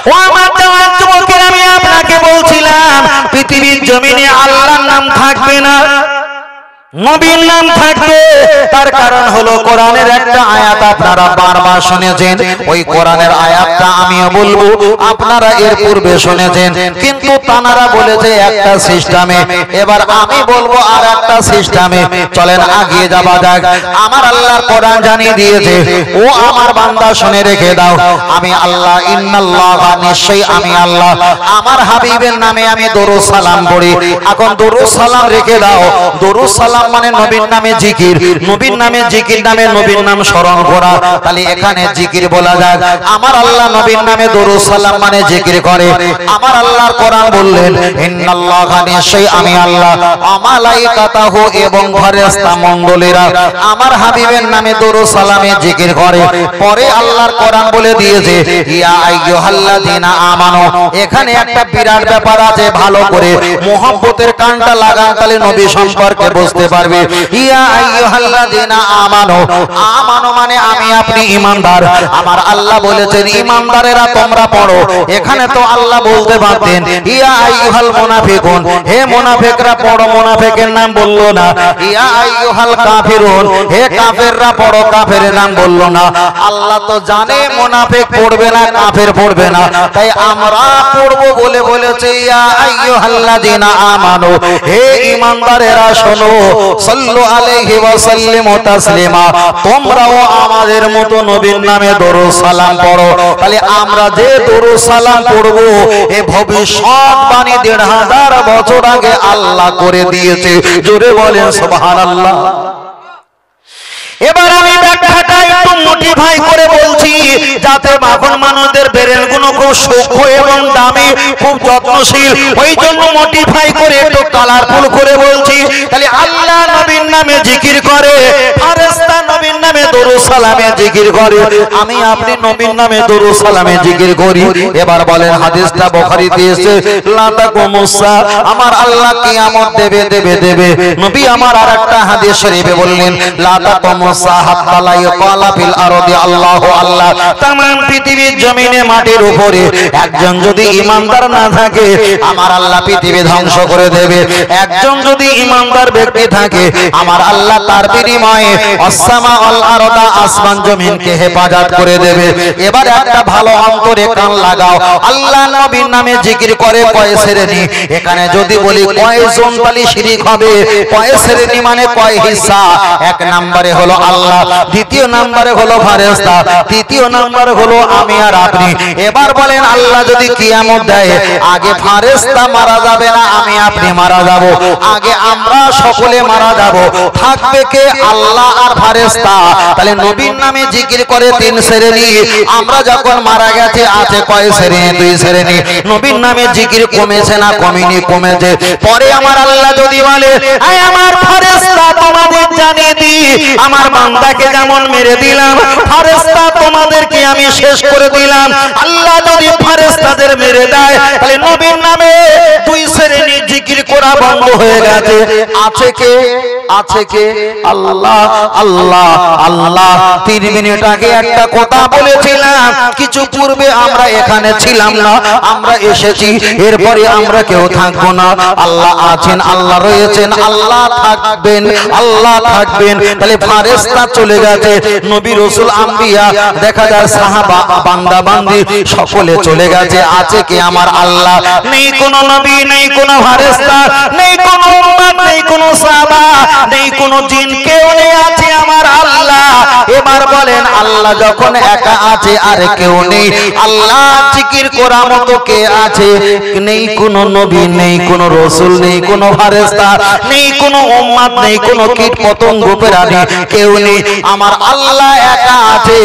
ও আমার জওয়ান যুবকেরা, আমি আপনাকে বলছিলাম পৃথিবীর জমিনে আল্লাহর নাম থাকবে না, নবীর নাম থাকবে। তার কারণ হলো কোরআনের একটা আয়াত আপনারা বারবার শুনেছেন, ওই কোরআনের আয়াতটা আমিও বলবো, আপনারা এর পূর্বে শুনেছেন, কিন্তু তানারা বলেছে একটা সিস্টেমে, এবার আমি বলবো আর একটা সিস্টেমে। চলেন আগিয়ে যাওয়া যাক। আমার আল্লাহর কোরআন জানিয়ে দিয়েছে, ও আমার বান্দা শুনে রেখে দাও, আমি আল্লাহ, ইন্নাল্লাহা, নিশ্চয়ই আমি আল্লাহ, আমার হাবিবের নামে আমি দরুদ সালাম পড়ি। এখন দরুদ সালাম রেখে দাও, দরুদ সালাম মানে নবীর নামে জিকির, নবীর নামে জিকির মানে নবীর নাম স্মরণ করা। তাহলে এখানে জিকির বলা যাক, আমার আল্লাহ নবীর নামে দরুদ সালাম মানে জিকির করে। আমার আল্লাহর কোরআন বললেন, ইন্নাল্লাহা, নিশ্চয়ই আমি আল্লাহ, মালাইকাতাহু, এবং ফেরেশতা মণ্ডলীরা আমার হাবিবের নামে দরুদ সালামে জিকির করে। পরে আল্লাহর কোরআন বলে দিয়েছে, ইয়া আইয়ুহাল্লাযিনা আমানু। এখানে একটা বিরাট ব্যাপার আছে, ভালো করে মুহাব্বতের কানটা লাগান, তাহলে নবী সম্পর্কে বুঝতে পারবে। ইয়া আইয়ুহাল্লাযিনা আমানু, আমানু মানে আমি আপনি ঈমানদার। আমার আল্লাহ বলেছেন ঈমানদারেরা তোমরা পড়ো। এখানে তো আল্লাহ বলতে পারতেন ইয়া আইয়ুহাল মুনাফিকুন, হে মুনাফিকরা পড়ো, মুনাফিকের নাম বললো না। ইয়া আইয়ুহাল কাফিরুন, হে কাফেররা পড়ো, কাফেরের নাম বললো না। আল্লাহ তো জানে মুনাফিক পড়বে না, কাফের পড়বে না, তাই আমরা পড়বো বলে বলেছে ইয়া আইয়ুহাল্লাযিনা আমানু, হে ঈমানদারেরা শোনো, সাল্লু আলাইহি ওয়া সাল্লিমু তাসলিমা, তোমরাও আমাদের মতো নবীর নামে দরুদ সালাম পড়ো। তাহলে আমরা যে দরুদ সালাম পড়বো, এ ভবিষ্যৎবাণী ১৫০০ বছর আগে আল্লাহ করে দিয়েছে। জোরে বলেন সুবহানাল্লাহ। এবার আমি ব্যাখ্যাটা একটু মোটিফাই করে বলছি, যাতে এখন মানুষদের ব্রেন গুলো খুব সূক্ষ্ম এবং দামি, খুব যত্নশীল, ওই জন্য মোটিফাই করে একটু কালারফুল করে বলছি। তাহলে আল্লাহ নবীর নামে জিকির করে, ফেরেশতা নবীর নামে দরুদ সালামে জিকির করে, আমি আপনি নবীর নামে দরুদ সালামে জিকির করি। এবার বলেন, হাদিসটা বুখারীতে এসেছে, লা তাকুমুসা, আমার আল্লাহ কিয়ামত দেবে দেবে দেবে। নবী আমার আরেকটা হাদিস শরীফে বললেন, লা তাকুমুসা হাত্তা লা ইয়াকালা ফিল আরদি আল্লাহু আল্লাহ। तमाम পৃথিবীর জমিনে মাটির উপরে একজন যদি ঈমানদার না থাকে, আমার আল্লাহ পৃথিবী ধ্বংস করে দেবে। একজন যদি ঈমানদার ব্যক্তি থাকে, আমার আল্লাহ তার বিনিময়ে আসসামা আল আরদা, আসমান জমিনকে হেফাজত করে দেবে। এবার একটা ভালো অন্তরে কান লাগাও, আল্লাহ নবীর নামে জিকির করে কয় শ্রেণী? এখানে যদি বলি কয়জন, তাহলে শিরক হবে। কয় শ্রেণী মানে কয় হিস্সা? এক নম্বরে হলো আল্লাহ, দ্বিতীয় নম্বরে হলো ফেরেশতা, তৃতীয় নম্বরে হলো আমি আর আপনি। এবার বলেন, আল্লাহ যদি কিয়ামত দেয়, আগে ফেরেশতা মারা যাবে না, আমি আপনি মারা যাব, আগে আমরা সকলে মারা যাব, থাকবে কে? আল্লাহ আর ফেরেশতা। তাহলে নবীর নামে জিকির করে 3 শ্রেণী। আমরা যখন মারা গেছে আছে কয় শ্রেণী? 2 শ্রেণী। নবীর নামে জিকির কমেছে না কমেনি? কমেছে। পরে আমার আল্লাহ যদি বলে, আয় আমার ফেরেশতা, তোমাদের জানিয়ে দি, আমার বান্দাকে যেমন মেরে দিলাম, ফেরেশতা তোমাদেরকে আমি শেষ করে দিলাম। আল্লাহ যদি ফেরেশতাদের মেরে দেয়, তাহলে নবীর নামে 2 শ্রেণী জিকির করা বন্ধ হয়ে গেছে। আছে কে? আছে কে? আল্লাহ আল্লাহ আল্লাহ। 3 মিনিট আগে একটা কথা বলেছিলাম, কিছু পূর্বে আমরা এখানে ছিলাম না, আমরা এসেছি, এরপরে আমরা কেউ থাকবো না। আল্লাহ আছেন, আল্লাহ রয়েছেন, আল্লাহ থাকবেন, আল্লাহ থাকবেন। তাহলে ফেরেশতা চলে গেছে, নবী রাসূল আম্বিয়া, দেখা যায় সাহাবা, বান্দা বান্দি সকলে চলে গেছে। আছে কে? আমার আল্লাহ। নেই কোনো নবী, নেই কোনো ফেরেশতা, নেই কোনো উম্মত, নেই কোনো সাহাবা, নেই কোনো জিন, কেউ নেই, আছে আমার আল্লাহ। এবার বলেন, আল্লাহ যখন একা আছে আর কেউ নেই, আল্লাহ জিকির করার মতো কে আছে? নেই কোনো নবী, নেই কোনো রাসূল, নেই কোনো ফেরেশতা, নেই কোনো উম্মত, নেই কোনো কীট পতঙ্গ প্রাণী, কেউ নেই, আমার আল্লাহ একা আছে।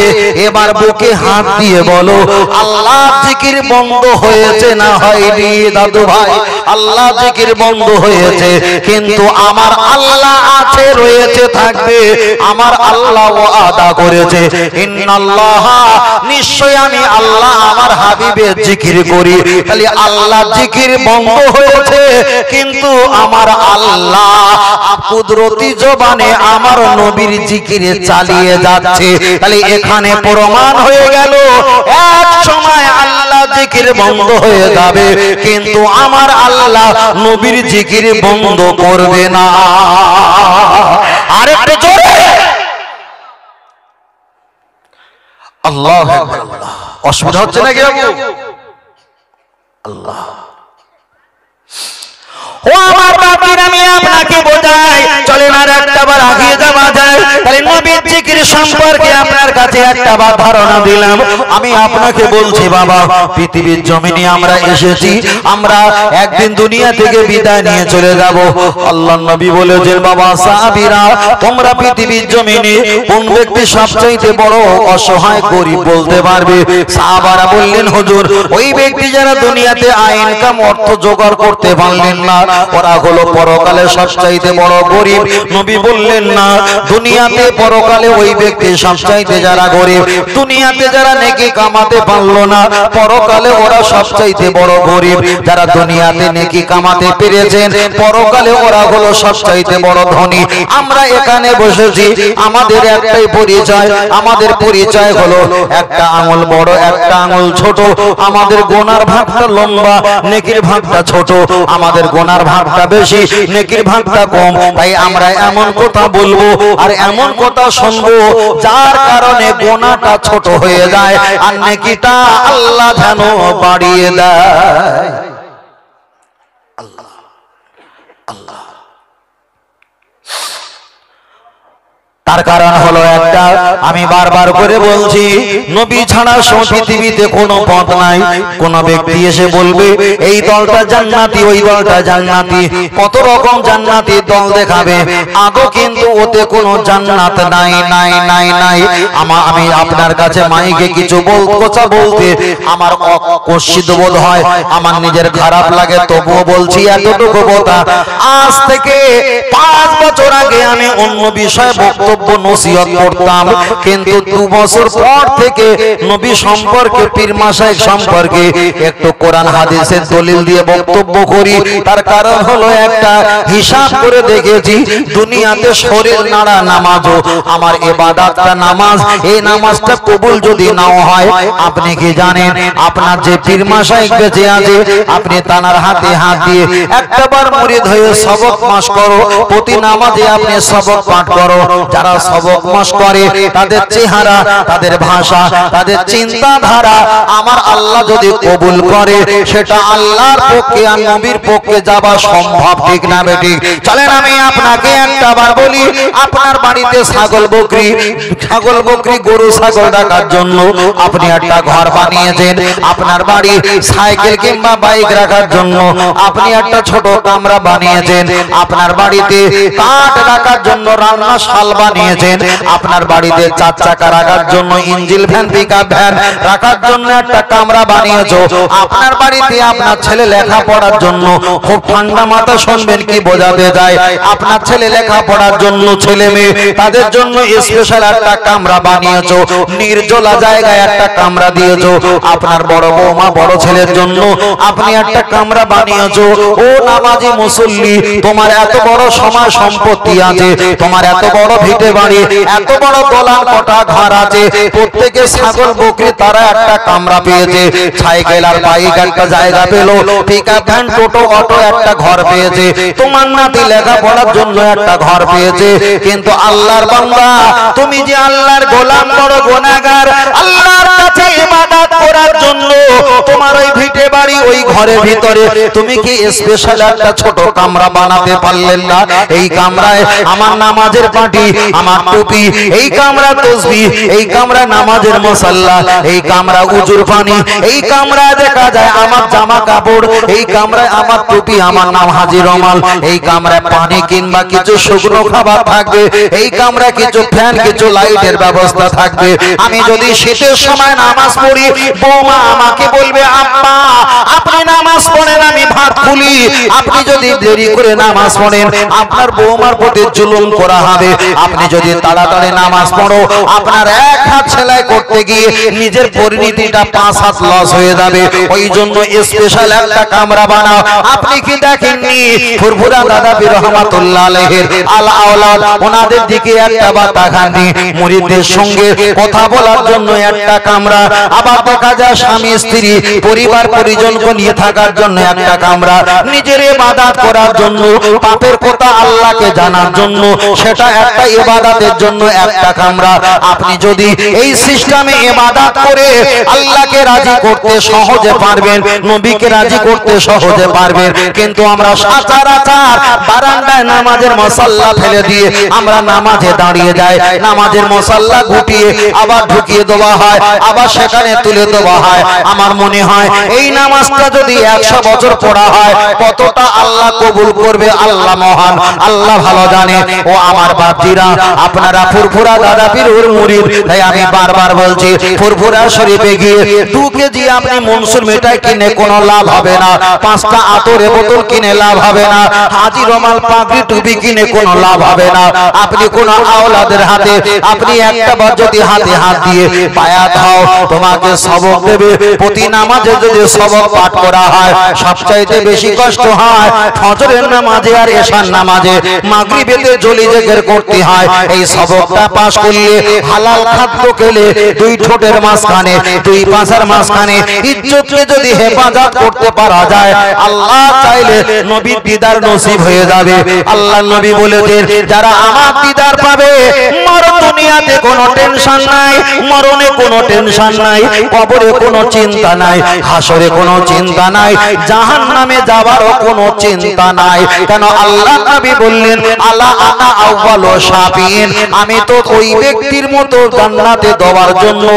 এবার বুকে হাত দিয়ে বলো, আল্লাহ জিকির বন্ধ হয়েছে না হয়নি? দাদু ভাই, আল্লাহ জিকির বন্ধ হয়েছে, কিন্তু আমার আল্লাহ আছে, রয়েছে, থাকবে। আমার আল্লাহ ওয়াদা করেছে, ইন্নাল্লাহ, নিশ্চয় আমি আল্লাহ আমার হাবিবের জিকির করি। তাহলে আল্লাহ জিকির বন্ধ হয়েছে, কিন্তু আমার আল্লাহ কুদরতি জবানে আমার নবীর জিকির চালিয়ে যাচ্ছে। তাহলে এখানে প্রমাণ হয়ে গেল, এক সময় আল্লাহ জিকির বন্ধ হয়ে যাবে, কিন্তু আমার আল্লাহ নবীর জিকির বন্ধ করবে না। আরেকটু জোরে আল্লাহু আকবার। অসুবিধা হচ্ছে নাকি বাবু? আল্লাহ ও আমার বাবার, আমি আপনাকে বোঝাই, চলেন আর একটা বার আগিয়ে যাওয়া যায়। তাহলে নবীর জিকির সম্পর্কে আপনার কাছে একটা বার ধারণা দিলাম। আমি আপনাকে বলছি বাবা, পৃথিবীর জমিনে আমরা এসেছি, আমরা একদিন দুনিয়া থেকে বিদায় নিয়ে চলে যাব। আল্লাহর নবী বলেছেন, বাবা সাহাবীরা, তোমরা পৃথিবীর জমিনে কোন ব্যক্তি সবচেয়ে বড় অসহায় গরিব বলতে পারবে? সাহাবারা বললেন, হুজুর, ওই ব্যক্তি যারা দুনিয়াতে ইনকাম অর্থ জোগাড় করতে পারলেন না, ওরা হলো পরকালে সবচাইতে বড় গরিব। নবী বললেন, না, দুনিয়াতে পরকালে ওই ব্যক্তি সবচাইতে যারা গরিব, দুনিয়াতে যারা নেকি কামাতে পারলো না, পরকালে ওরা সবচাইতে বড় গরিব। যারা দুনিয়াতে নেকি কামাতে পেরেছেন, পরকালে ওরা হলো সবচাইতে বড় ধনী। আমরা এখানে বসেছি, আমাদের একটাই পরিচয়, আমাদের পরিচয় হলো একটা আঙুল বড়, একটা আঙুল ছোট। আমাদের গোনার ভাগটা লম্বা, নেকির ভাগটা ছোট। আমাদের গোনার ভাগটা বেশি, নেকির ভাগটা কম। তাই আমরা এমন কথা বলবো আর এমন কথা শুনবো যার কারণে গোনাটা ছোট হয়ে যায় আর নেকিটা আল্লাহ যেন বাড়িয়ে দেয়। আল্লাহ আল্লাহ। তার কারণ হলো একটা, আমি বারবার করে বলছি, নবী ছাড়া পৃথিবীতে কোনো পথ নাই। কোন ব্যক্তি এসে বলবে এই দলটা জান্নাতি, ওই দলটা জান্নাতি, কত রকম জান্নাতি দল দেখাবে, আদৌ কিন্তু ওতে কোনো জান্নাত নাই নাই নাই নাই। আমি আপনার কাছে মাইকে কিছু কথা বলতে আমার কষ্টিত বোধ হয়, আমার নিজের খারাপ লাগে, তবুও বলছি এতটুকু কথা। আজ থেকে 5 বছর আগে আমি অন্য বিষয়ে বক্তব্য নসিহত করতাম, কিন্তু 2 বছর পর থেকে নবী সম্পর্কে, পীর মাশায়েখ সম্পর্কে একটু কোরআন হাদিসের দলিল দিয়ে বক্তব্য করি। তার কারণ হলো একটা, হিসাব করে দেখেছি, দুনিয়াতে শরীর নাড়া নামাজও আমার ইবাদতটা নামাজ, এই নামাজটা কবুল যদি নাও হয়, আপনি কি জানেন আপনার যে পীর মাশায়েখ বেঁচে আছে, আপনি তানার হাতে হাত দিয়ে একটাবার মুরিদ হয়ে সবক মাস করো, প্রতি নামাজে আপনি সবক পাঠ করো। যারা সবক মাস করে তাদের চেহারা, তাদের ভাষা, তাদের চিন্তাধারা আমার আল্লাহ যদি কবুল করে, সেটা আল্লাহর পক্ষে আর নবীর পক্ষে যাওয়া সম্ভব, ঠিক না বেঠিক? চলেন আমি আপনাকে একটাবার বলি, আপনার বাড়িতে ছাগল বকরি গরু ছাগল রাখার জন্য আপনি একটা ঘর বানিয়েছেন, আপনার বাড়ি সাইকেল কিংবা বাইক রাখার জন্য আপনি একটা ছোট কামরা বানিয়েছেন, আপনার বাড়িতে কাঠ রাখার জন্য রান্নাশাল বানিয়েছেন, আপনার বাড়িতে 4 চাকা রাখার জন্য ইঞ্জিল ভ্যান, পিকআপ ভ্যান রাখার জন্য একটা কামরা বানিয়েছো, আপনার বাড়িতে আপনার ছেলে লেখাপড়ার জন্য, খুব ঠান্ডা মাথা শুনবেন কি বোঝাতে যায়, আপনার ছেলে লেখাপড়ার জন্য, ছেলে মেয়ে তাদের জন্য স্পেশাল একটা কামরা বানিয়েছো, নির্জলা জায়গায় একটা কামরা দিয়েছো, আপনার বড় বৌমা বড় ছেলের জন্য আপনি একটা কামরা বানিয়েছো। ও নামাজি মুসল্লি, তোমার এত বড় সময় সম্পত্তি আছে, তোমার এত বড় ভিটে বাড়ি, এত বড় দোলান কটা ঘর আছে, প্রত্যেকে ছাগল বকরি তারা একটা কামরা পেয়েছে, সাইকেল আর বাইক একটা জায়গা পেল, পিকআপ ভ্যান টোটো অটো একটা ঘর পেয়েছে, তোমার নাতি লেখাপড়ার জন্য একটা ঘর পেয়েছে। কিন্তু আল্লাহর বান্দা, তুমি যে আল্লাহর গোলাম, বড় গুনাহগার, আল্লাহর কাছে ইবাদত করার জন্য তোমার ওই ভিটে বাড়ি, ওই ঘরের ভিতরে তুমি কি স্পেশাল একটা ছোট কামরা বানাতে পারলেন না? এই কামরায় আমার নামাজের পাটি, আমার টুপি, এই কামরা তসবিহ, এই কামরা নামাজের মুসাল্লা, এই কামরা উজুর পানি, এই কামরা দেখা যায় আমার জামা কাপড়, এই কামরায় আমার টুপি, আমার নাম হাজী রমাল, এই কামরায় পানি কিংবা কিছু শুকনো খাবার থাকবে, এই কামরায় কিছু ফ্যান, কিছু লাইটের ব্যবস্থা থাকবে। আমি যদি শীতের সময় নামাজ পড়ি, বৌমা আমাকে বলবে, আব্বা আপনি নামাজ পড়েন, আমি ভাত খুলি, আপনি যদি দেরি করে নামাজ পড়েন আপনার বৌমার প্রতি জুলুম করা হবে। আপনি যদি তাড়াতাড়ি নামাজ পড়ো আপনার এক হাত সেলাই করতে গিয়ে নিজের পরিণতিটা 5 হাত লস হয়ে যাবে। ওই জন্য স্পেশাল একটা কামরা বানাও। আপনি কি দেখেননি ফুরফুরা দাদা পীর রহমাতুল্লাহ আলাইহির আল আওলাদ ওনাদের দিকে একটা বার তাকাননি? মুরিদদের সঙ্গে কথা বলার জন্য একটা কামরা, আবার দেখা যায় স্বামী স্ত্রী পরিবার পরিজনকে নিয়ে থাকার জন্য একটা কামরা, নিজের ইবাদত করার জন্য পাপের কথা আল্লাহকে জানার জন্য সেটা একটা ইবাদতের জন্য একটা কামরা। আপনি যদি এই সিস্টেমে ইবাদত করে আল্লাহকে রাজি করতে সহজে পারবেন, নবীকে রাজি করতে সহজে পারবেন। কিন্তু আমরা সচরাচর বারান্দায় নামাজের মুসাল্লা ফেলে দিয়ে আমরা নামাজে দাঁড়িয়ে যাই, নামাজের মুসাল্লা গুটিয়ে আবার ঢুকিয়ে দেওয়া হয়, আবার সেখানে তুলে দেওয়া হয়। আমার মনে হয় এই নামাজটা যদি 100 বছর পড়া হয় কতটা আল্লাহ কবুল করবে আল্লাহ মহান, আল্লাহ ভালো জানে। ও আমার বাপজিরা, আপনারা ফুরফুরা দাদা পীরের মুরিদ, তাই আমি বারবার বলছি ফুরফুরা শরীফে গিয়ে 2 কেজি আপনি মনসুর মিঠাই কিনে কোনো লাভ হবে না, 5টা আতরের বোতল কিনে লাভ হবে না, হাজি রমাল পাগড়ি টুপি কিনে কোনো লাভ হবে না। আপনি কোন আওলাদের হাতে আপনি একটা বার যদি হাতে হাত দিয়ে পায়া দাও তোমাকে সবক দেবে। প্রতি নামাজে যদি সবক পাঠ করা হয় সবচাইতে বেশি কষ্ট হয় ফজরের নামাজে আর এশার নামাজে, মাগরিবেতে জলি জিকির করতে হয়। এই সবকটা পাশ করলে হালাল খাদ্য খেলে 2 ঠোঁটের মাঝখানে 2 পাঁচার মাঝখানে ইজ্জতকে যদি হেফাজত করতে পারা যায় আল্লাহ চাইলে নবীর দিদার নসিব হয়ে যাবে। আল্লাহ নবী বলেছেন যারা আমার দিদার পাবে মর দুনিয়াতে কোনো টেনশন নাই, মরণে কোনো টেনশন নাই, কবরে কোনো চিন্তা নাই, হাসরে কোনো চিন্তা নাই, জাহান্নামে যাবারও কোনো চিন্তা নাই। কেন আল্লাহ নবী বললেন আলা আনা আউয়ালু শাফিন, আমি তো ওই ব্যক্তির মতো জান্নাতে দেওয়ার জন্য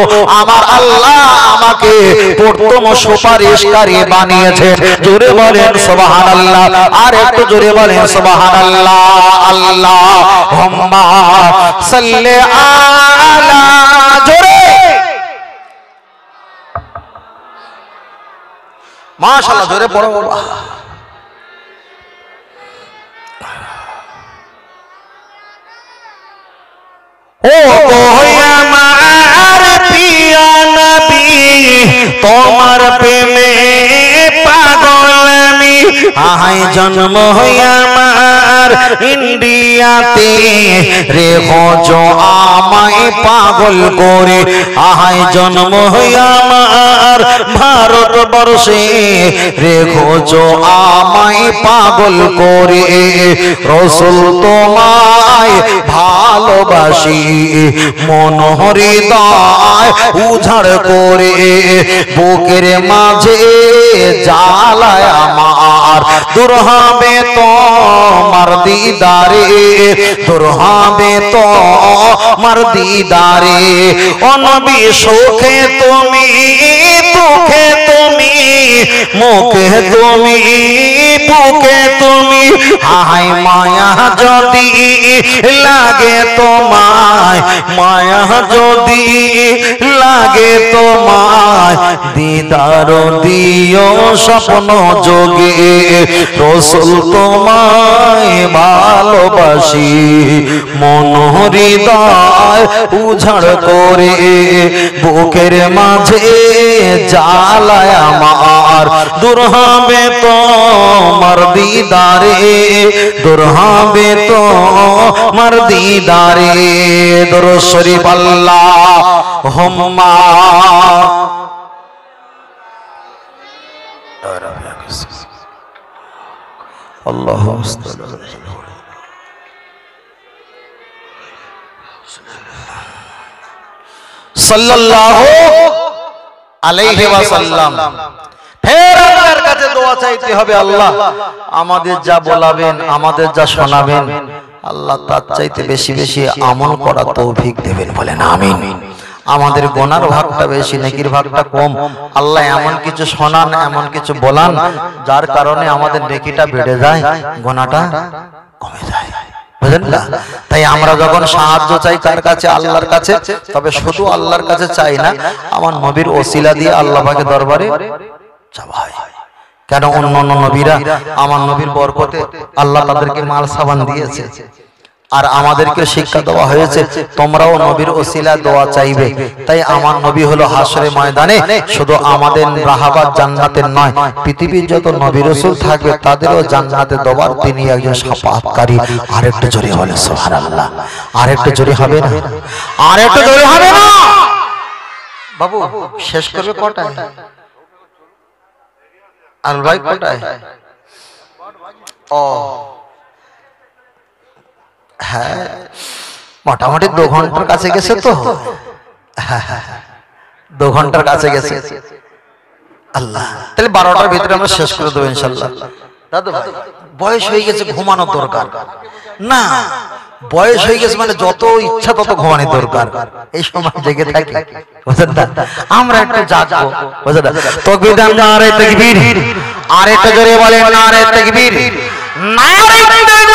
আমার আল্লাহ আমাকে প্রথম সুপারিশকারী বানিয়েছে। জোরে বলেন সুবহানাল্লাহ, আর একটু জোরে বলেন সুবহানাল্লাহ। আল্লাহুম্মা সাল্লি আলা, জোরে মাশাআল্লাহ, জোরে পড়ো বাবা। ও আমার প্রিয় নবী তোমার প্রেমে পাগল আমি, আহাই জন্ম হইয়া আমার ইন্ডিয়াতে রেখো আমায় পাগল করে, আহাই জন্ম হইয়া আমার ভারতবর্ষে রেখো আমায় পাগল করে। রসুল তোমায় ভালোবাসি মন হৃদয় উজাড় করে, বুকের মাঝে জ্বালায় আমার দূর হবে তোমার দিদারে, দূর হবে তোমার দিদারে। ও নবী সুখে তুমি দুঃখে তুমি মুখে তুমি বুকে তুমি, হায় মায়া যদি লাগে তোমায়, মায়া যদি লাগে তোমায় দিদার দিও স্বপ্ন যোগে। রসুল তোমায় ভালোবাসি মন হৃদয় উজাড় করে, বুকের মাঝে জ্বালায় আমার দূর হবে তোমার দিদারে, দূর হবে তোমার দিদারে। দরুদ শরীফ আল্লাহুম্মা আল্লাহুম্মা সাল্লাল্লাহু আলাইহি ওয়াসাল্লাম। ফের আল্লাহর কাছে দোয়া চাইতে হবে, আল্লাহ আমাদের যা বলাবেন আমাদের যা শোনাবেন আল্লাহ তার চাইতে বেশি বেশি আমল করার তৌফিক দেবেন, বলেন আমিন। আমাদের গোনার ভাগটা বেশি নেকির ভাগটা কম। আল্লাহ এমন কিছু শোনান এমন কিছু বলান যার কারণে আমাদের নেকিটা বেড়ে যায়, গোনাটা কমে যায়, বুঝলেন না? তাই আমরা যখন সাহায্য চাই কার কাছে? আল্লাহর কাছে। তবে শুধু আল্লাহর কাছে চাই না, আমার নবীর ওসিলা দিয়ে আল্লাহ পাকের দরবারে চাওয়া হয়। কেন অন্য অন্য নবীরা আমার নবীর বরকতে আল্লাহ তাদেরকে মাল সাবান দিয়েছে, আর আমাদেরকে শিক্ষা দেওয়া হয়েছে তোমরাও নবীর ওসিলা দোয়া চাইবে। তাই আমার নবী হলো হাসরে ময়দানে শুধু আমাদের রাহাবাত জান্নাতের নয়, পৃথিবীর যত নবী রাসূল থাকবে তাদেরও জান্নাতে দেওয়ার তিনি একজন শাফাআতকারী। আরেকটু জোরে বলে সুবহানাল্লাহ, আরেকটু জোরে হবে না, আরেকটু জোরে হবে না। বাবু শেষ করবে কটায়? আর ভাই কটায়? ও হ্যাঁ, মোটামুটি 2 ঘন্টার কাছে গেছে তো। 2 ঘন্টার কাছে গেছে। আল্লাহ, তাহলে 12টার ভিতরে আমরা শেষ করে দেবো ইনশাআল্লাহ। দাদু ভাই বয়স হয়ে গেছে, ঘুমানোর দরকার না। বয়স হয়ে গেছে মানে যত ইচ্ছা তত ঘুমানোর দরকার। এই সময় জেগে থাকি, বুঝলেন না? আমরা একটু জাগবো, বুঝলেন না? তাকবীর, নারে তাকবীর, আর একটু জোরে বলেন নারে তাকবীর, নারে তাকবীর।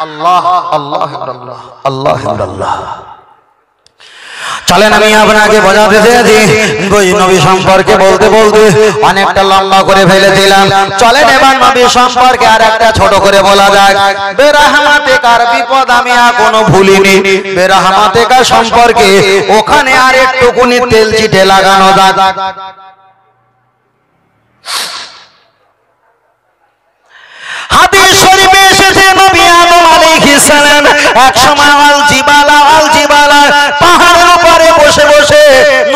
আল্লাহ আল্লাহ আল্লাহ আল্লাহ আল্লাহ। চলেন আমি আপনাকে বোঝাতে চেয়েছি, ওই নবী সম্পর্কে বলতে বলতে অনেকটা লম্বা করে ফেলেছিলাম। চলেন এবার নবী সম্পর্কে আর একটা ছোট করে বলা যাক। বেরহমাতে কার বিপদ আমি এখনো ভুলিনি। বেরহমাতে কার সম্পর্কে ওখানে আর একটুকুনি তেল চিটে লাগানো যাক। হাদিস শরীফে এসেছে নবী আদম আলাইহিস সালাম এক সময় আল জিবালা পাহাড়ের উপরে বসে বসে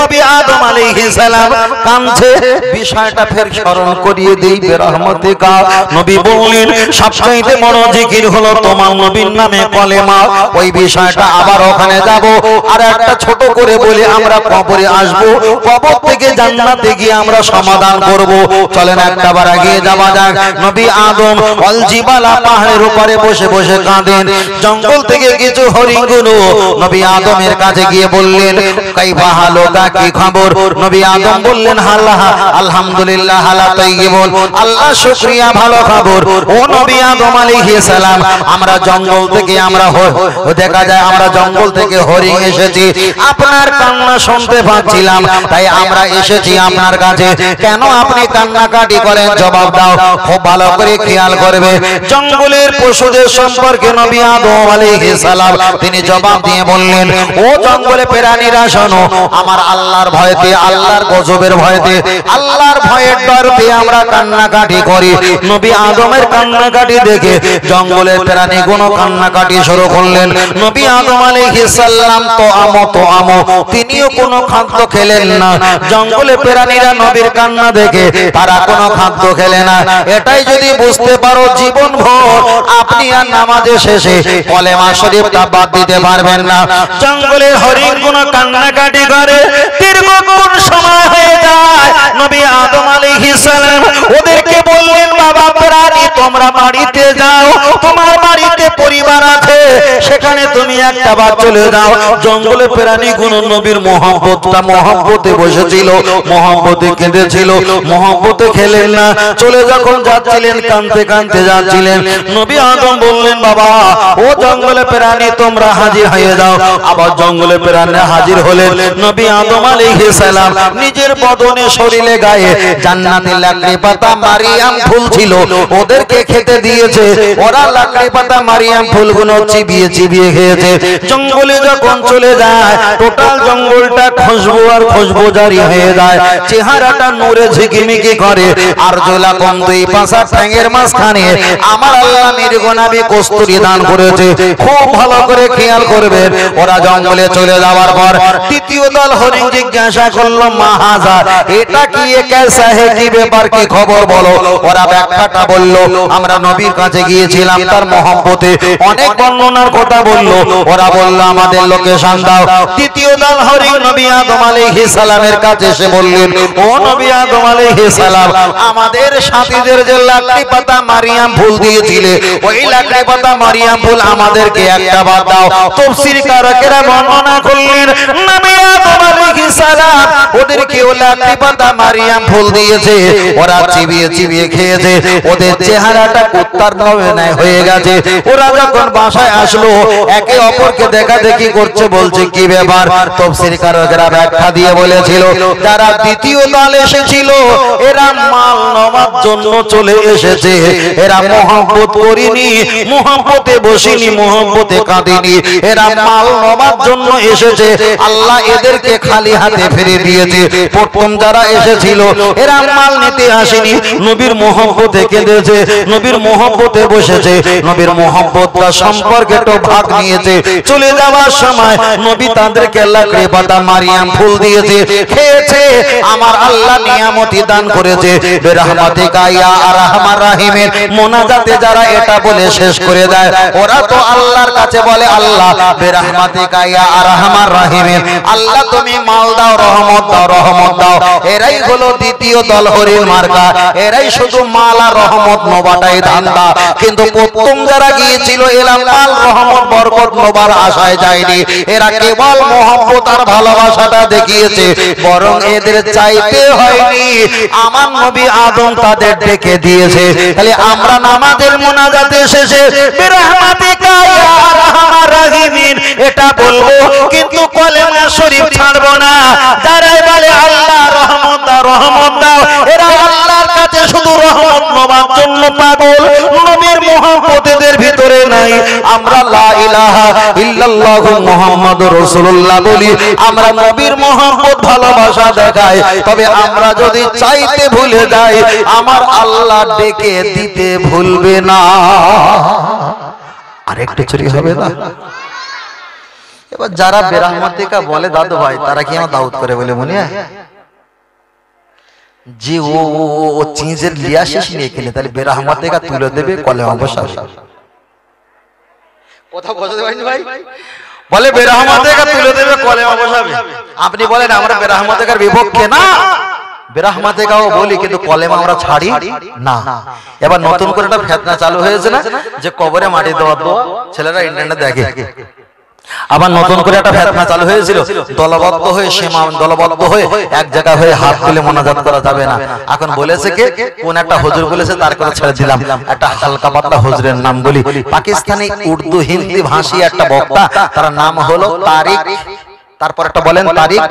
নবী আদম আলাইহিস সালাম কাঁদছে। বিষয়টা ফের স্মরণ করিয়ে দেই। বেরহমতিকা নবী বললেন সবচেয়ে বড় জিকির হলো তোমার নবীর নামে কলেমা। ওই বিষয়টা আবার ওখানে যাব। আর একটা ছোট করে বলে আমরা কবরে আসব, কবর থেকে জান্নাতে গিয়ে আমরা সমাধান করব। চলেন একটাবার এগিয়ে যাওয়া যাক। নবী আদম আল জিবালা পাহাড়ের উপরে বসে বসে কাঁদেন। জঙ্গল থেকে কিছু হরিণগুলো নবী আদমের কাছে গিয়ে বললেন কাইফা হালুকা, কি খবর? নবী আদম বললেন আলহামদুলিল্লাহ হালা তাইয়িবুন, আল্লাহ শুকরিয়া, ভালো খবর। ও নবী আদম আলাইহিস সালাম, আমরা জঙ্গল থেকে দেখা যায় আমরা জঙ্গল থেকে হরিণ এসেছি, আপনার কান্না শুনতে পাচ্ছিলাম, তাই আমরা এসেছি আপনার কাছে। কেন আপনি কান্নাকাটি করেন? জবাব দাও, খুব ভালো করে খেয়াল করবে। জঙ্গলের পশুদের সম্পর্কে নবী আদম আলাইহিস সালাম তিনি জবাব দিয়ে বললেন ও জঙ্গলে প্রাণীরা শোনো, আমার আল্লাহর ভয়তে, আল্লাহর গজবের ভয়তে, আল্লাহর ভয়ের ডরতে আমরা কান্নাকাটি করি। নবী আদমের কান্নাকাটি দেখে জঙ্গলের প্রাণীগুলো কান্নাকাটি শুরু করলেন। নবী আদম আলাইহিস সালাম তো আমো তিনিও কোনো খাদ্য খেলেন না। জঙ্গলে প্রাণীরা নবীর কান্না দেখে তারা কোনো খাদ্য খেলে না। এটাই যদি বুঝতে পারো জীবন ভর আপনি আর নামাজের শেষে কলেমা শরীফটা বাদ দিতে পারবেন না। জঙ্গলের হরিণগুলো কান্নাকাটি করে, দীর্ঘক্ষণ সময় হয়ে যায়। নবী আদম আলাইহিস সালাম ওদেরকে বললেন বাবা প্রাণী তোমরা বাড়িতে যাও, তোমার বাড়িতে পরিবার আছে, সেখানে তুমি একটা বার চলে যাও। জঙ্গলের প্রাণীগুলো নবীর মহব্বতে বসেছিল, মহব্বতে কেঁদেছিল, মহব্বতে খেলেন না। চলে যখন যাচ্ছিলেন কাঁদতে কাঁদতে যাচ্ছিলেন। নবী আদম বললেন বাবা ও জঙ্গলে প্রাণী তোমরা হাজির হয়ে যাও। আবার জঙ্গলে প্রাণী হাজির হলেন। নবী আদম আলাইহিস সালাম নিজের বদনে শরীরে গায়ে জান্নাতের লাকড়ি পাতা মারিয়াম ফুল ছিল, ওদেরকে খেতে দিয়েছে। ওরা লাকড়ি পাতা মারিয়াম ফুলগুলো চিবিয়ে চিবিয়ে খেয়েছে। জঙ্গলে যখন চলে যায় টোটাল জঙ্গলটা খুশবু আর খুশবু জারি হয়ে যায়। চেহারাটা নূরে ঝিকিমিকি করে। আর জোলা কম দুই পাশা ঠ্যাঙের মাঝখানে আমার আল্লাহ মির্গনাবি কস্তুরী দান করেছে। খুব ভালো করে খেয়াল করবেন। ওরা জঙ্গলে চলে যাওয়ার পর তৃতীয় দল হরিণ জিজ্ঞাসা করলো মাহাজা, এটা কি কেসা হে, কি ব্যাপার, কি খবর বলো। ওরা ব্যাখ্যাটা বলল আমরা নবীর কাছে গিয়েছিলাম, তার মহব্বতে অনেক বর্ণনার কথা বলল। ওরা বলল আমাদের লোকেশন দাও। তৃতীয় দল হরিণ নবী আদম আলাইহিস সালামের কাছে এসে বললেন ও নবী আদম আলাইহিস সালাম, আমাদের সাথীদের যে লাকড়ি পাতা মারিয়াম ফুল দিয়েছিলে ওই লাকড়ি পাতা মারিয়াম ফুল আমাদেরকে একটা বার দাও। তাফসীরকারকেরা বর্ণনা করলেন নবী আদম আলাইহিস সালাম ওদেরকে ওই লাকড়ি পাতা মারিয়াম ফুল দিয়েছে। ওরা চিবিয়ে চিবিয়ে খেয়েছে। ওদের চেহারাটা কুত্তার ন্যায় হয়ে গেছে। ওরা যখন বাসায় আসলো, একে অপরকে দেখা দেখি করছে, বলছে কি ব্যাপার? তাফসীরকাররা ব্যাখ্যা দিয়ে বলেছিল যারা দ্বিতীয় দল এসেছিল এরা মাল নেওয়ার জন্য চলে এসেছে, এরা মহব্বত করিনি, মহব্বতে বসিনি, মহব্বতে কাঁদিনি, এরা মাল নেওয়ার জন্য এসেছে। আল্লাহ এদেরকে খালি হাতে ফিরে দিয়েছে। প্রথম যারা এসেছিল এরা মাল নিতে আসেনি, নবীর মহব্বতে কেঁদেছে, নবীর মহব্বতে বসেছে, নবীর মহব্বতটা সম্পর্কে তো ভাগ নিয়েছে। চলে যাওয়ার সময় নবী তাদেরকে লাকড়ি পাতা মারিয়াম ফুল দিয়েছে, খেয়েছে। আমার আল্লাহ নিয়ামতি দান করেছে। বিরহমাতিকা ইয়া আরহামার রাহিমের মোনাজাতে যারা এটা বলে শেষ করে দেয় ওরা তো আল্লাহর কাছে বলে আল্লাহ বিরহমাতিকা ইয়া আরহামার রাহিমের, আল্লাহ তুমি মাল দাও, রহমত দাও, রহমত দাও। এরাই হলো দ্বিতীয় দল, হরিণ মার্কা। এরাই শুধু মাল আর রহমত নোবাটাই ধান্দা। কিন্তু প্রথম যারা গিয়েছিল এরা মাল, রহমত, বরকত নোবার আশায় যায়নি। এরা কেবল মহব্বত আর ভালোবাসাটা দেখিয়েছে। বরং এদের চাইতে হয়নি, আমার নবী আদম তাদের ডেকে দিয়েছে। তাহলে আমরা নামাজের মুনাজাতে শেষে বিরহমাতিকা ইয়া আরহামার রাহিমিন এটা বলবো, কিন্তু কলেমা শরীফ ছাড়বো না। যারাই বলে আল্লাহ রহমত দাও, রহমত দাও, এরা আল্লাহর কাছে শুধু রহমত নেওয়ার জন্য পাগল, নবীর মহব্বত এদের ভিতরে নাই। আমরা লা ইলাহা ইল্লাল্লাহু মুহাম্মাদুর রাসূলুল্লাহ বলি, আমরা নবীর মহব্বত ভালোবাসা দেখাই। তবে আমরা যদি চাইতে ভুলে যাই আমার আল্লাহ ডেকে দিতে ভুলবে না। আরেকটু চুরি হবে না? এবার যারা বেরহমাতিকা বলে দাদু ভাই, তারা কি আমার দাউদ করে বলে মনে হয় যে ও চিজের লিয়া শেষ নিয়ে খেলে, তাহলে বেরহমাতিকা তুলে দেবে, কলেমা বসাবে। কথা বোঝাতে পারিনি ভাই? বলে বেরহমাতিকা তুলে দেবে, কলেমা বসাবে। আপনি বলেন আমরা বেরহমাতিকার বিপক্ষে না, বেরহমাতিকাও বলি, কিন্তু কলেমা আমরা ছাড়ি না। এবার নতুন করে একটা ফিতনা চালু হয়েছে না, যে কবরে মাটি দেওয়া তো ছেলেরা ইন্টারনেটে দেখে। আবার নতুন করে একটা ফিতনা চালু হয়েছিল, দলবদ্ধ হয়ে দলবদ্ধ হয়ে এক জায়গা হয়ে হাত তুলে মোনাজাত করা যাবে না। এখন বলেছে কে, কোন একটা হুজুর বলেছে, তার কথা ছেড়ে দিলাম। একটা হালকা পাতলা হুজুরের নাম বলি, পাকিস্তানি উর্দু হিন্দি ভাষী একটা বক্তা, তার নাম হলো তারিক, তারপর একটা বলেন তারিক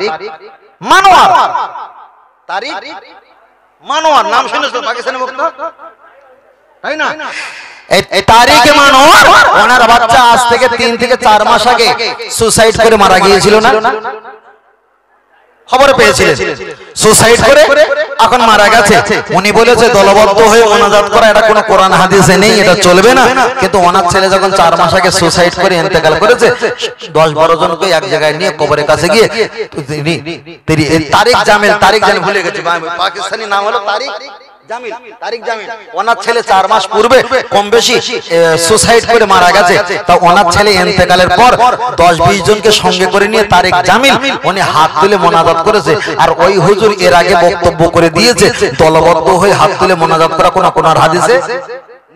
মানোয়ার। তারিক মানোয়ার নাম শুনেছো? পাকিস্তানি বক্তা, তাই না? এই তারিক মানোয়ার, ওনার বাচ্চা আজ থেকে 3 থেকে 4 মাস আগে সুসাইড করে মারা গিয়েছিল না? খবর পেয়েছিলেন? সুসাইড করে এখন মারা গেছে। উনি বলেছে দলবদ্ধ হয়ে মোনাজাত করা এটা কোনো কোরআন হাদিসে নেই, এটা চলবে না। কিন্তু ওনার ছেলে যখন 4 মাস আগে সুসাইড করে ইন্তেকাল করেছে, 10-12 জনকে এক জায়গায় নিয়ে কবরের কাছে গিয়ে তারিক জামিল, ভুলে গেছি, পাকিস্তানি নাম হলো তারিক জামিল। ওনার ছেলে 4 মাস পূর্বে কম বেশি সুসাইড করে মারা গেছে। তা ওনার ছেলে ইন্তেকালের পর 10-20 জনকে সঙ্গে করে নিয়ে তারিক জামিল উনি হাত তুলে মোনাজাত করেছে। আর ওই হুজুর এর আগে বক্তব্য করে দিয়েছে দলবদ্ধ হয়ে হাত তুলে মোনাজাত করা কোন হাদিসে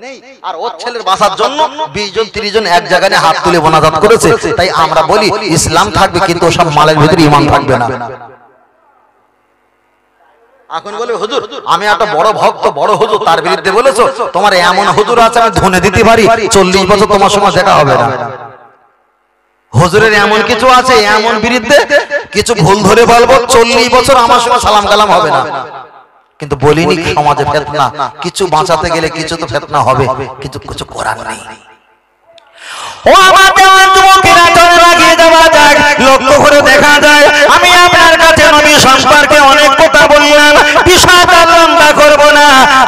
নেই। আর ওর ছেলের বাঁচার জন্য 20 জন 30 জন এক জায়গায় হাত তুলে মোনাজাত করেছে। তাই আমরা বলি ইসলাম থাকবে, কিন্তু সব মালের ভিতরে ঈমান থাকবে না। এখন বলে হুজুর আমি একটা বড় ভক্ত, বড় হুজুর, তার বিরুদ্ধে বলেছো? তোমার এমন হুজুর আছে আমি ধনে দিতে পারি, 40 বছর তোমার সঙ্গে দেখা হবে না। হুজুরের এমন কিছু আছে, এমন বিরুদ্ধে কিছু ভুল ধরে বলবো, 40 বছর আমার সঙ্গে সালাম কালাম হবে না। কিন্তু বলিনি সমাজে ফিতনা, কিছু বাঁচাতে গেলে কিছু তো ফিতনা হবে, কিন্তু কিছু করার নেই। ও আমার দেওয়ান যুবকেরা, চলে লাগিয়ে দেওয়া যায়, লক্ষ্য করে দেখা যায় আমি আপনার কাছে নবী সম্পর্কে অনেক কথা বললাম, বিষয়টা লম্বা করব না।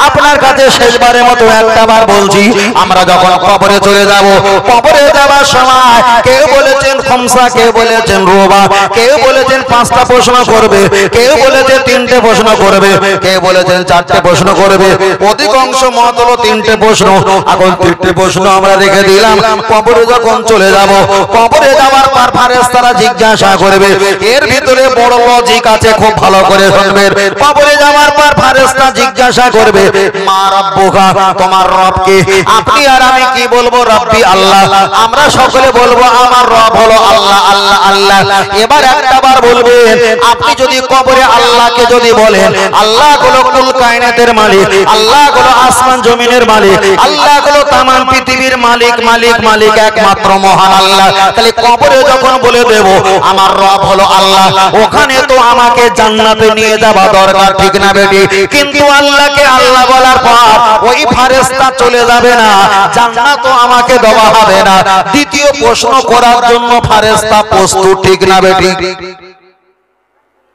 আপনার কাছে শেষবারের মতো একটা বার বলছি, আমরা যখন কবরে চলে যাব, কবরে যাওয়ার সময় কেউ বলেছেন খামসা, কেউ বলেছেন রুবা, কেউ বলেছেন 5টা প্রশ্ন করবে, কেউ বলেছে 3টে প্রশ্ন করবে, কেউ বলেছেন 4টে প্রশ্ন করবে। অধিকাংশ মত হলো 3টে প্রশ্ন। এখন 3টে প্রশ্ন আমরা রেখে দিলাম। কবরে যখন চলে যাব, কবরে যাওয়ার পর ফেরেশতারা জিজ্ঞাসা করবে, এর ভিতরে বড় লজিক আছে, খুব ভালো করে শুনবেন। কবরে যাওয়ার পর ফেরেশতা জিজ্ঞাসা করবে, মা রাব্বুকা, তোমার রব কে? আপনি আর আমি কি বলবো? রব্বি আল্লাহ। আমরা সকলে বলবো আমার রব হলো আল্লাহ আল্লাহ আল্লাহ। এবার একটাবার বলবেন, আপনি যদি কবরে আল্লাহকে যদি বলেন, আল্লাহ হলো কুল কায়নাতের মালিক, আল্লাহ হলো আসমান জমিনের মালিক, আল্লাহ হলো তামাম পৃথিবীর মালিক মালিক মালিক একমাত্র মহান আল্লাহ, তাহলে কবরে যখন বলে দেব আমার রব হলো আল্লাহ, ওখানে তো আমাকে জান্নাতে নিয়ে যাওয়া দরকার, ঠিক না বেটি? কিন্তু আল্লাহকে আল্লাহ বলার পর ওই ফেরেশতা চলে যাবে না, জান্নাতও আমাকে দেওয়া হবে না। দ্বিতীয় প্রশ্ন করার জন্য ফেরেশতা প্রস্তুত, ঠিক না বেটি?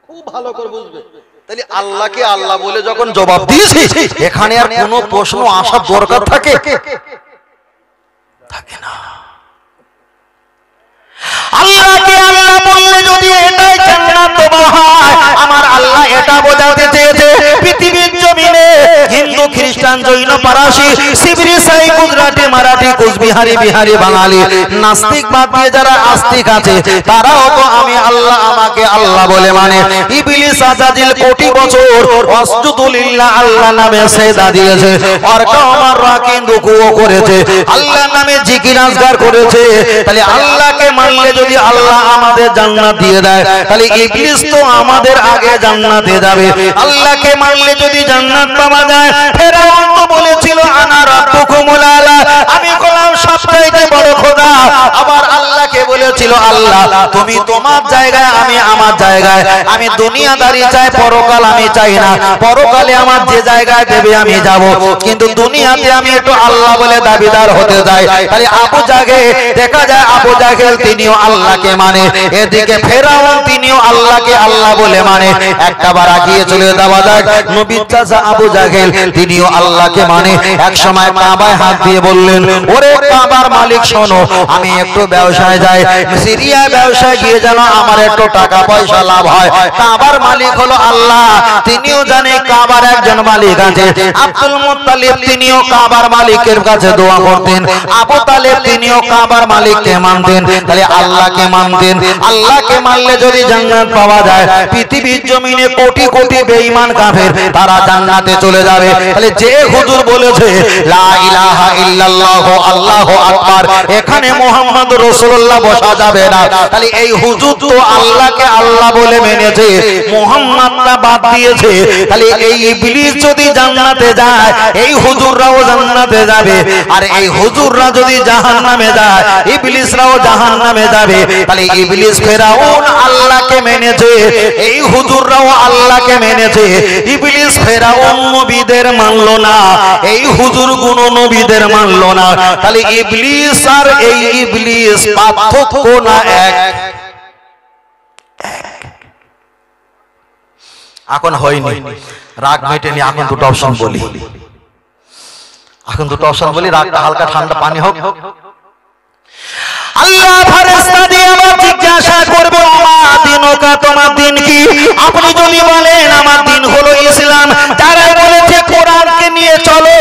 খুব ভালো করে বুঝবে। তাহলে আল্লাহকে আল্লাহ বলে যখন জবাব দিয়েছি, এখানে আর কোনো প্রশ্ন আসার দরকার থাকে না। আল্লাহকে আল্লাহ বললে যদি এটাই জান্নাত দেওয়া হয়, আমার আল্লাহ এটা বোঝাতে চেয়েছে পৃথিবীর জমিনে হিন্দু খ্রিস্টান জৈন পারসি শিবরি সাই গুজরাটি মারাঠি কুচবিহারি বিহারি বাঙালি নাস্তিক বাদ দিয়ে যারা আস্তিক আছে, তারাও তো আমি আল্লাহ আমাকে আল্লাহ বলে মানে। ইবলিস আজাজিল কোটি বছর ওয়াসজুদুলিল্লাহ আল্লাহ নামে সেজদা দিয়েছে, অর্কা আমার রাকিন রুকুও করেছে, আল্লাহ নামে জিকির আজগার করেছে। তাহলে আল্লাহকে মানলে যদি আল্লাহ আমাদের জান্নাত দিয়ে দেয়, তাহলে ইবলিস তো আমাদের আগে জান্নাতে যাবে। আল্লাহকে মানলে যদি জান্নাত পাওয়া যায়, ফেরাউন তো বলেছিল আনা রাব্বুকুমুল আলা, আমি হলাম সবচাইতে বড় খোদা। আবার আল্লাহকে বলেছিল আল্লাহ তুমি তোমার জায়গায়, আমি আমার জায়গায়, আমি দুনিয়াদারি চাই, পরকাল আমি চাই না। পরকালে আমার যে জায়গায় দেবে আমি যাব, কিন্তু দুনিয়াতে আমি একটু আল্লাহ বলে দাবিদার হতে যাই। তাহলে আবু জাহেল, দেখা যায় আবু জাহেল তিনিও আল্লাহকে মানে, এদিকে ফেরাউন তিনিও আল্লাহকে আল্লাহ বলে মানে। একটাবার আগিয়ে চলে যাওয়া যাক, নবীর চাচা আবু জাহেল তিনিও আল্লাহকে মানে। এক সময় কাবায় হাত দিয়ে বললেন, ওরে কাবার মালিক শোনো, আমি একটু ব্যবসায় যাই, সিরিয়ায় ব্যবসায় গিয়ে যেন আমার একটু টাকা পয়সা লাভ হয়। কাবার মালিক হলো আল্লাহ, তিনিও জানে কাবার একজন মালিক আছে। আব্দুল মুত্তালিব তিনিও কাবার মালিকের কাছে দোয়া করতেন, আবু তালেব তিনিও কাবার মালিককে মানতেন। তাহলে আল্লাহকে মানতেন, আল্লাহকে মানলে যদি জান্নাত পাওয়া যায়, পৃথিবীর জমিনে কোটি কোটি বেঈমান কাফের তারা জান্নাতে চলে যাবে। তাহলে যে হুজুর বলেছে লা ইলাহা ইল্লাল্লাহ আল্লাহু আকবার, এখানে মুহাম্মদ রাসূলুল্লাহ বসা যাবে না, তাহলে এই হুজুর তো আল্লাহকে আল্লাহ বলে মেনেছে, মুহাম্মদটা বাদ দিয়েছে। তাহলে এই ইবলিস যদি জান্নাতে যায়, এই হুজুররাও জান্নাতে যাবে, আর এই হুজুররা যদি জাহান্নামে যায়, ইবলিসরাও জাহান্নামে যাবে। তাহলে ইবলিস ফেরাউন আল্লাহকে মেনেছে, এই হুজুররাও আল্লাহকে মেনেছে। ইবলিস ফেরাউন নবীদের মানলো না, এই হুজুর কোন নবীদের মানলো না। তাহলে ইবলিস আর এই ইবলিস পার্থক্য না এক? এখন হয়নি, রাগ মেটেনি, এখন দুটো অপশন বলি, এখন দুটো অপশন বলি, রাগটা হালকা ঠান্ডা পানি হোক। আল্লাহ ফেরেশতা দিয়ে আবার জিজ্ঞাসা করবে ওমা দিনুকা, তোমার দিন কি? আপনি যদি বলেন আমার দিন হলো ইসলাম, যারা বলেছে কোরআনকে নিয়ে চলো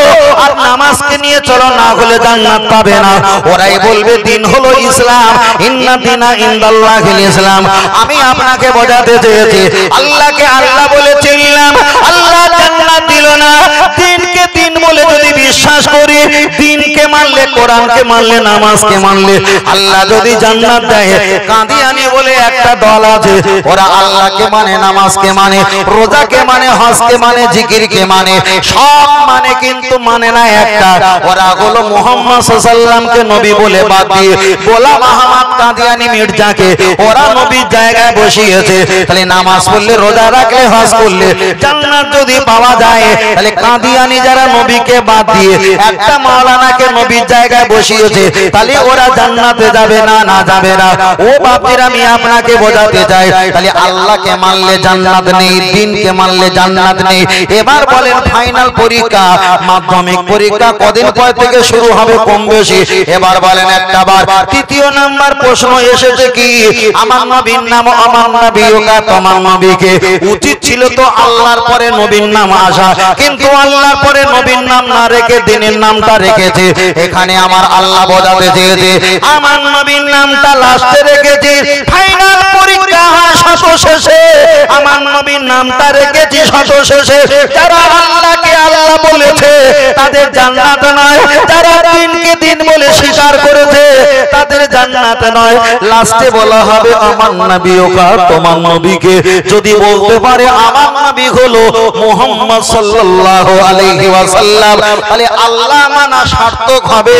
আর নামাজকে নিয়ে চলো, না হলে জান্নাত পাবে না, ওরাই বলবে দিন হলো ইসলাম। ইন্না দিনা ইনদাল্লাহিল ইসলাম। আমি আপনাকে বোঝাতে চেয়েছি আল্লাহকে আল্লাহ বলে চিনলাম, আল্লাহ জান্নাত দিল না। দিনকে দিন বলে যদি বিশ্বাস করি, দিনকে মানলে, কোরআনকে মানলে, নামাজকে মানলে আল্লাহ যদি জান্নাত দেয়। কাদিয়ানি বলে একটা দল আছে, ওরা আল্লাহকে মানে, নামাজকে মানে, রোজাকে মানে, হজকে মানে, জিকিরকে মানে, সব মানে, কিন্তু মানে না একটা, ওরা হলো মুহাম্মদ সাল্লাল্লাহু আলাইহি ওয়াসাল্লামকে নবী বলে বাদ দিয়ে গোলাম আহমদ কাদিয়ানি মির্জাকে ওরা নবীর জায়গায় বসিয়েছে। তাহলে নামাজ পড়লে, রোজা রাখলে, হজ করলে জান্নাত যদি পাওয়া যায়, তাহলে কাদিয়ানি যারা নবীকে বাদ দিয়ে একটা মাওলানাকে নবীর জায়গায় বসিয়েছে, তাহলে ওরা জান্নাতে যাবে না? না যাবে না। ও বাপেরা, আমি আপনাকে বোঝাতে চাই, তাহলে আল্লাহকে মানলে জান্নাত নেই, দিনকে মানলে জান্নাত নেই। এবার বলেন ফাইনাল পরীক্ষা, মাধ্যমিক পরীক্ষা কদিন পর থেকে শুরু হবে কম বেশি? এবার বলেন একটা বার। তৃতীয় নাম্বার প্রশ্ন এসেছে কি? আমার নবীর নাম আমার নবীকা, তোমার নবীকে উচিত ছিল তো আল্লাহর পরে নবীর নাম আসা, কিন্তু আল্লাহর পরে নবীর নাম না রেখে দিনের নামটা রেখেছে। এখানে আমার আল্লাহ বোঝাতে চেয়েছে আমার নবীর নামটা লাস্টে রেখেছি, ফাইনাল পরীক্ষা শত শেষে আমার নবীর নামটা রেখেছি শত শেষে। যারা আল্লাহকে আল্লাহ বলেছে, তাদের জান্নাত নয়। যারা দিনকে দিন বলে স্বীকার করেছে তাদের জান্নাত নয়। লাস্টে বলা হবে আমার নবীও কা, তোমার নবীকে যদি বলতে পারে আমার নবী হলো মুহাম্মদ সাল্লাল্লাহু আলাইহি ওয়াসাল্লাম, তাহলে আল্লাহ মানা সার্থক হবে,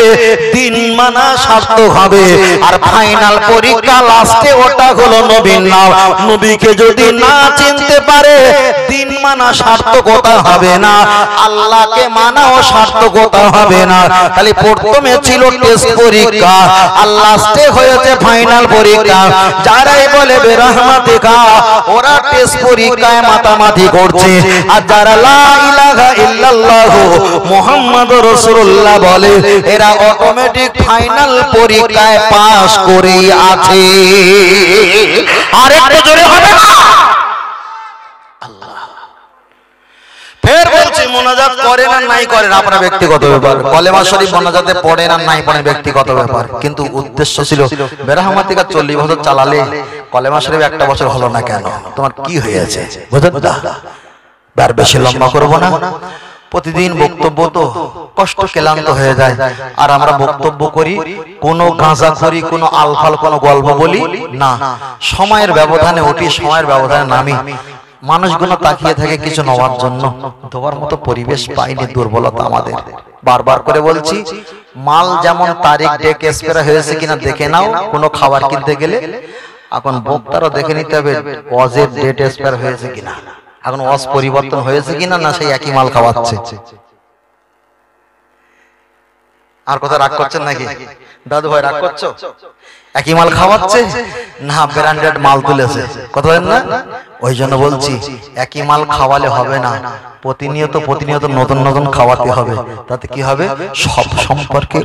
দিন মানা সার্থক হবে। আর ফাইনাল পরীক্ষা লাস্টে ওটা হলো নবীর নাম। নবীকে যদি না চিনতে পারে দিন মানা সার্থকতা হবে না, আল্লাহকে মানাও সার্থকতা হবে না। তাহলে প্রথমে ছিল টেস্ট পরীক্ষা, আর লাস্টে হয়েছে ফাইনাল পরীক্ষা। যারাই বলে বেরহমাতিকা ওরা টেস্ট পরীক্ষায় মাতামাতি করছে, আর যারা লা ইলাহা ইল্লাল্লাহু মুহাম্মাদুর রাসূলুল্লাহ বলে এরা অটোমেটিক ফাইনাল পরীক্ষায় পাস করেই আছে। আর একটু জোরে হবে না? আল্লাহ ফের বলছি মোনাজাত করেন আর নাই করেন আপনার ব্যক্তিগত ব্যাপার, কলেমা শরীফ মোনাজাতে পড়েন আর নাই পড়েন ব্যক্তিগত ব্যাপার, কিন্তু উদ্দেশ্য ছিল বেরহমাতিকা 40 বছর চালালে কলেমা শরীফ একটা বছর হলো না কেন, তোমার কি হয়েছে? বুঝলেন না? আর বেশি লম্বা করব না, প্রতিদিন বক্তব্য তো কষ্ট ক্লান্ত হয়ে যায়। আর আমরা বক্তব্য করি কোনো গাঁজা করি, কোনো আলফাল কোনো গল্প বলি না, সময়ের ব্যবধানে উঠি, সময়ের ব্যবধানে নামি। মানুষগুলো তাকিয়ে থাকে কিছু নেওয়ার জন্য, দেওয়ার মতো পরিবেশ পাইনি, দুর্বলতা আমাদের। বারবার করে বলছি, মাল যেমন তারিখ ডেট এক্সপায়ার হয়েছে কিনা দেখে নাও কোনো খাবার কিনতে গেলে। এখন বক্তারও দেখে নিতে হবে ওয়াজের ডেট এক্সপায়ার হয়েছে কিনা, এখন ওয়াজ পরিবর্তন হয়েছে কিনা, না সেই একই মাল খাওয়াচ্ছে। আর কথা রাগ করছেন নাকি দাদু ভাই, রাগ করছো? একই মাল খাওয়াচ্ছে না ব্র্যান্ডেড মাল তুলেছে, কথা বলেন না? ওই জন্য বলছি একই মাল খাওয়ালে হবে না, প্রতিনিয়ত নতুন নতুন খাওয়াতে হবে। তাতে কি হবে? সব সম্পর্কে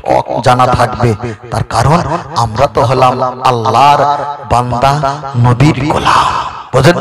জানা থাকবে। তার কারণ আমরা তো হলাম আল্লাহর বান্দা, নবীর গোলাম। বুঝলেন?